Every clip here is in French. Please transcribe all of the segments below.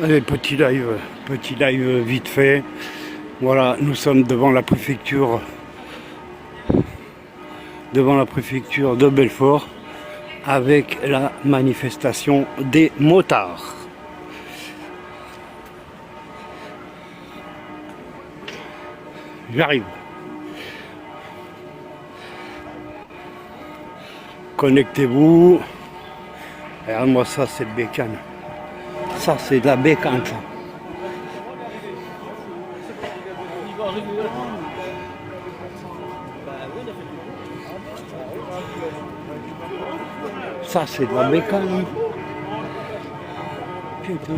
Allez, petit live vite fait. Voilà, nous sommes devant la préfecture de Belfort avec la manifestation des motards. J'arrive. Connectez-vous. Regarde-moi ça, c'est le bécane. Ça, c'est de la bécane, ça. Ça, c'est de la bécane. Putain.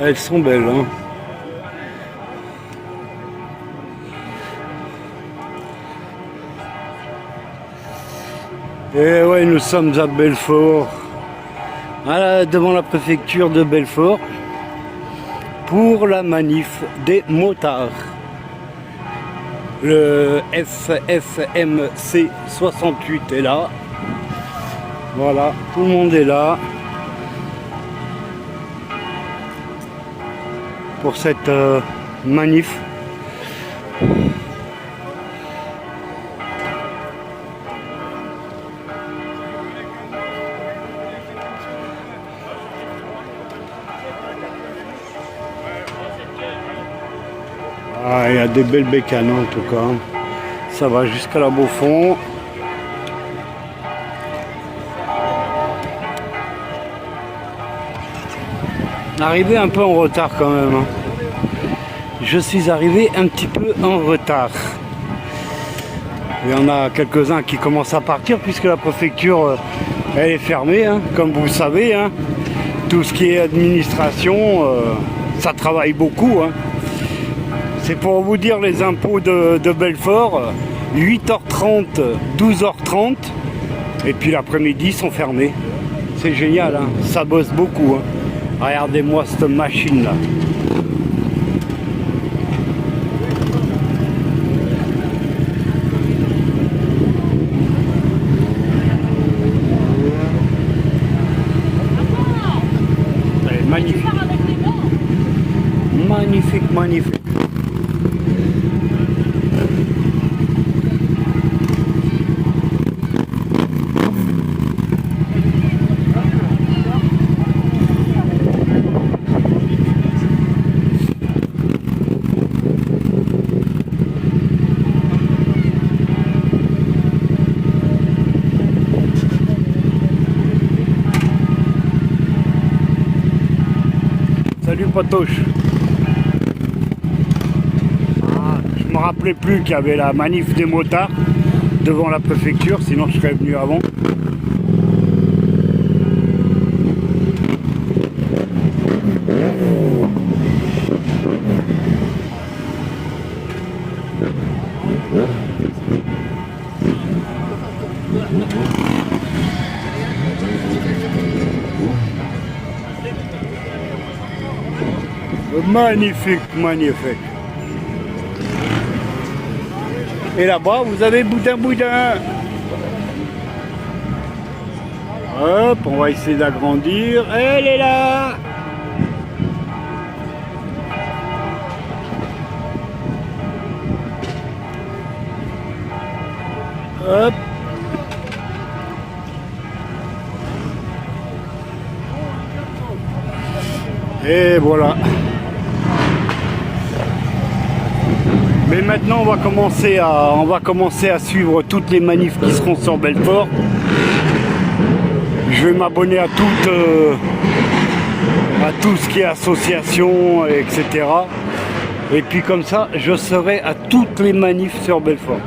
Elles sont belles, hein. Et ouais, nous sommes à Belfort. Voilà, devant la préfecture de Belfort pour la manif des motards. Le FFMC 68 est là. Voilà, tout le monde est là pour cette manif. Ah, il y a des belles bécanes en tout cas. Ça va jusqu'à la Beaufond. Arrivé un peu en retard quand même. Hein. Je suis arrivé un petit peu en retard. Il y en a quelques-uns qui commencent à partir puisque la préfecture elle est fermée, hein, comme vous le savez. Hein. Tout ce qui est administration, ça travaille beaucoup. Hein. C'est pour vous dire les impôts de Belfort, 8h30, 12h30, et puis l'après-midi sont fermés. C'est génial, hein, ça bosse beaucoup. Hein. Regardez-moi cette machine là. Elle est magnifique. Magnifique, magnifique. Salut Patoche. Ah, je me rappelais plus qu'il y avait la manif des motards devant la préfecture, sinon je serais venu avant. Magnifique, magnifique. Et là-bas, vous avez Boudin Boudin. Hop, on va essayer d'agrandir. Elle est là. Hop. Et voilà. Mais maintenant on va commencer à suivre toutes les manifs qui seront sur Belfort. Je vais m'abonner à tout ce qui est association, etc. Et puis comme ça, je serai à toutes les manifs sur Belfort.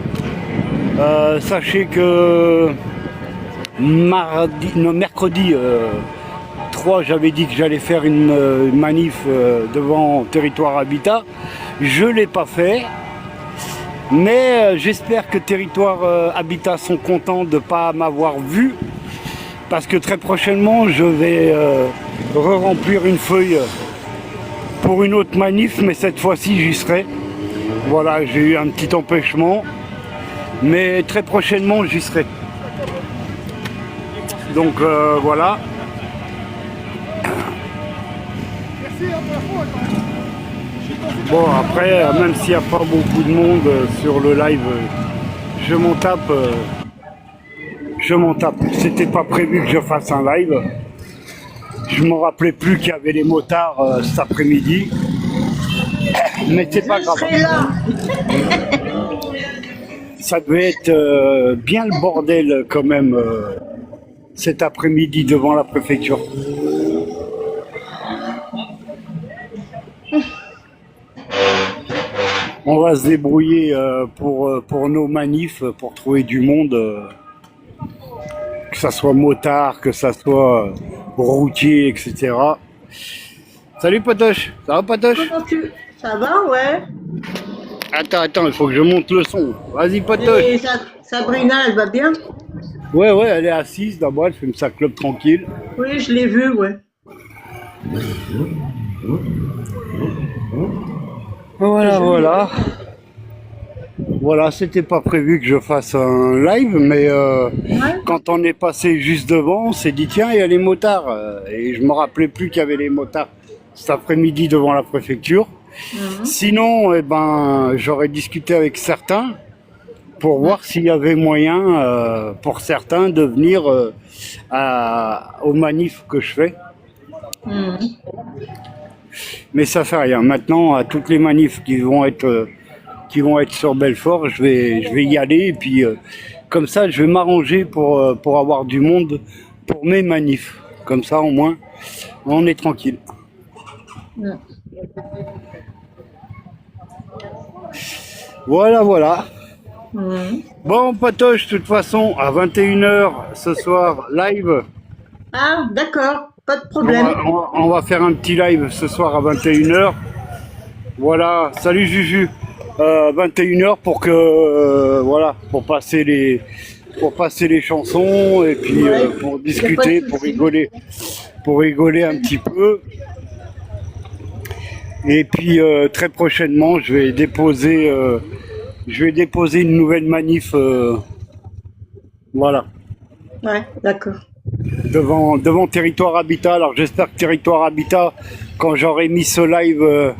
Sachez que mercredi 3, j'avais dit que j'allais faire une manif devant Territoire Habitat. Je ne l'ai pas fait. Mais j'espère que Territoire Habitat sont contents de ne pas m'avoir vu. Parce que très prochainement, je vais re-remplir une feuille pour une autre manif. Mais cette fois-ci, j'y serai. Voilà, j'ai eu un petit empêchement. Mais très prochainement, j'y serai. Donc voilà. Bon, après, même s'il n'y a pas beaucoup de monde sur le live, je m'en tape. Je m'en tape. C'était pas prévu que je fasse un live. Je me rappelais plus qu'il y avait les motards cet après-midi. Mais c'est pas grave. Je serai là. Ça devait être bien le bordel quand même cet après-midi devant la préfecture. On va se débrouiller pour nos manifs, pour trouver du monde, que ça soit motard, que ça soit routier, etc. Salut Potoche, ça va Potoche? Comment tu... Ça va, ouais. Attends, il faut que je monte le son. Vas-y Potoche. Et Sabrina, elle va bien? Ouais, elle est assise d'abord, elle fume sa clope tranquille. Oui, je l'ai vue, ouais. Voilà. Voilà, c'était pas prévu que je fasse un live, mais quand on est passé juste devant, on s'est dit tiens, il y a les motards. Et je me rappelais plus qu'il y avait les motards cet après-midi devant la préfecture. Sinon, j'aurais discuté avec certains pour voir s'il y avait moyen pour certains de venir aux manifs que je fais. Mais ça fait rien. Maintenant, à toutes les manifs qui vont être sur Belfort, je vais y aller et puis comme ça, je vais m'arranger pour avoir du monde pour mes manifs. Comme ça, au moins, on est tranquille. Voilà. Bon, Patoche, de toute façon, à 21h ce soir, live. Ah, d'accord, pas de problème. On va faire un petit live ce soir à 21h. Voilà, salut Juju. 21h pour que pour passer les chansons et puis pour discuter, pour rigoler un petit peu. Et puis très prochainement, je vais déposer une nouvelle manif. Voilà. Ouais, d'accord. Devant Territoire Habitat. Alors j'espère que Territoire Habitat, quand j'aurai mis ce live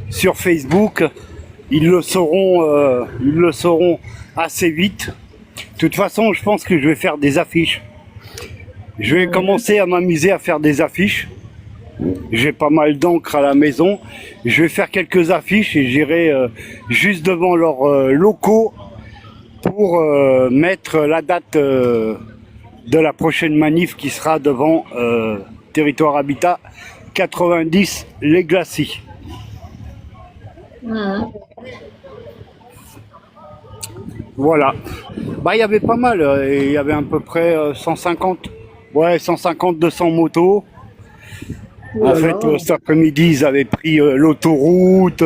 sur Facebook, ils le sauront assez vite. De toute façon, je pense que je vais faire des affiches. Je vais commencer à m'amuser à faire des affiches. J'ai pas mal d'encre à la maison. Je vais faire quelques affiches et j'irai juste devant leurs locaux pour mettre la date de la prochaine manif qui sera devant Territoire Habitat 90 Les Glacis. Voilà. Il y avait pas mal. Il y avait à peu près 150, 200 motos. En fait, cet après-midi, ils avaient pris l'autoroute.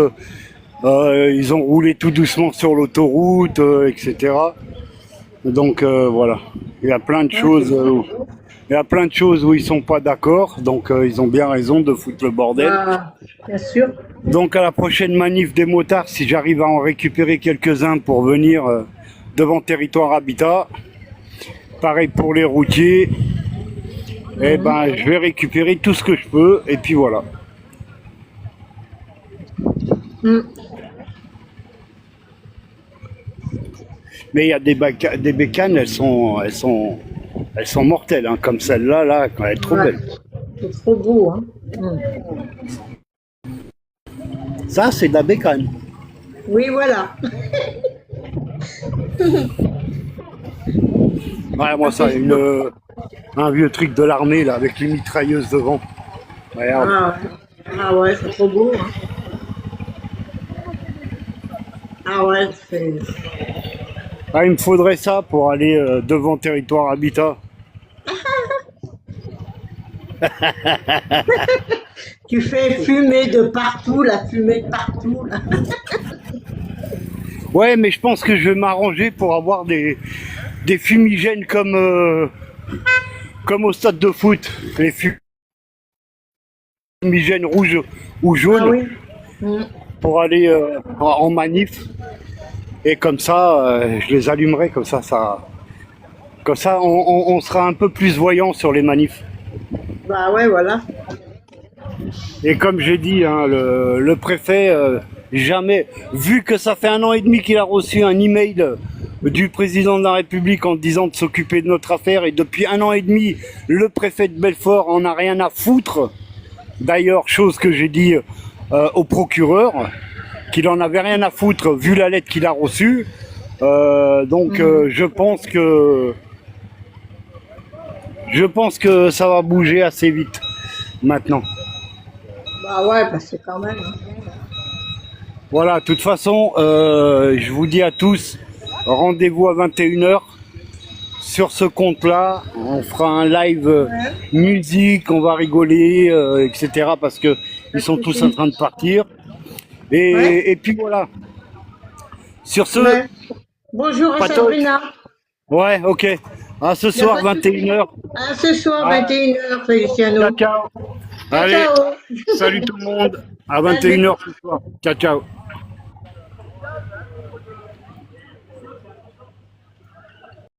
Ils ont roulé tout doucement sur l'autoroute, etc. Donc voilà. Il y a plein de choses. Où ils sont pas d'accord. Donc ils ont bien raison de foutre le bordel. Ah, bien sûr. Donc à la prochaine manif des motards, si j'arrive à en récupérer quelques-uns pour venir devant Territoire Habitat, pareil pour les routiers, je vais récupérer tout ce que je peux et puis voilà. Mais il y a des bécanes, elles sont mortelles, hein, comme celle-là, là, quand elle est trop belle. C'est trop beau, hein. Ça, c'est de la bécane. Oui, voilà. Ouais, moi, ça, un vieux truc de l'armée, là, avec les mitrailleuses devant. Regarde. Ah ouais, c'est trop beau, hein. Ah ouais, c'est... Ah, il me faudrait ça pour aller devant Territoire Habitat. Tu fais fumer de partout, la fumée de partout, là. Ouais, mais je pense que je vais m'arranger pour avoir des fumigènes comme au stade de foot. Les fumigènes rouges ou jaunes pour aller en manif. Et comme ça, je les allumerai, comme ça, on sera un peu plus voyant sur les manifs. Bah ouais, voilà. Et comme j'ai dit, hein, le préfet, jamais, vu que ça fait 1 an et demi qu'il a reçu un email du président de la République en disant de s'occuper de notre affaire, et depuis 1 an et demi, le préfet de Belfort en a rien à foutre. D'ailleurs, chose que j'ai dit au procureur, qu'il en avait rien à foutre vu la lettre qu'il a reçue. Donc je pense que ça va bouger assez vite maintenant. Bah ouais, parce que quand même. Voilà, de toute façon, je vous dis à tous, rendez-vous à 21h sur ce compte-là. On fera un live musique, on va rigoler, etc. parce que ils sont tous en train de partir. Et puis voilà. Sur ce, Ouais. Bonjour à Patoche. Sabrina. Ouais, ok. À ce soir, 21h. À ce soir, Ah. 21h, Feliciano. Ciao, ciao. Allez, Ciao. salut tout le monde. À 21h ce soir. Ciao, ciao.